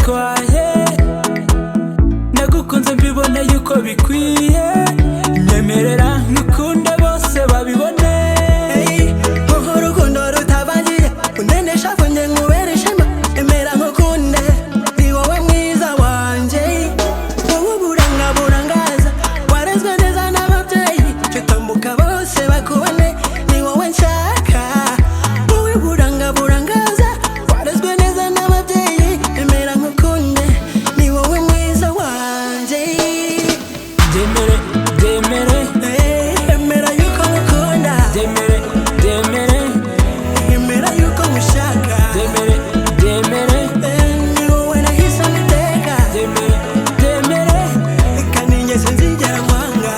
bitwaye, nagukunze mbibona yuko bikwiye, nyemerera nkukunde bose babibone. Urukundo rutabangiye undenesha kunye nkubera ishema, emera nkukunde ni wowe mwiza wanje. Wowe buranga burangaza, warezwe neza n'ababyeyi, cyo tambuka bose bakubone ni wowe nshaka. Wowe buranga burangaza, warezwe neza n'ababyeyi, emera nkukunde ni wowe mwiza wanje. Demere, demere, emera yuko ngukunda, demere, demere, emera yuko ngushaka, demere, demere, ni wowe nahisemo iteka, demere, demere. kandi njye sinzigera nkwanga.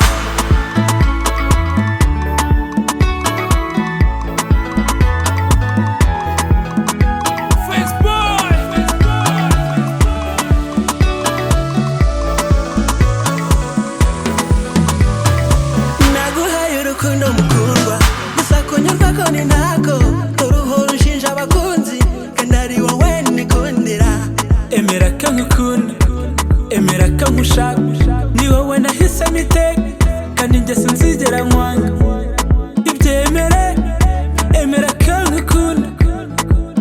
Naguhaye urukundo mukundwa, gusa kunyurwa ko ni ntako, uruhu rushinja abakunzi kandi ari wowe nikundira. Emera ko nkukunda, emera ko nkushaka, ni wowe nahisemo iteka kandi njye sinzigera nkwanga. Ibyemere, emera ko nkukunda,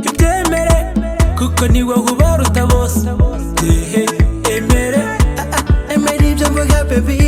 ibyemere kuko ni wowe ubaruta bose. Emere, Emera ibyo mvuga baby,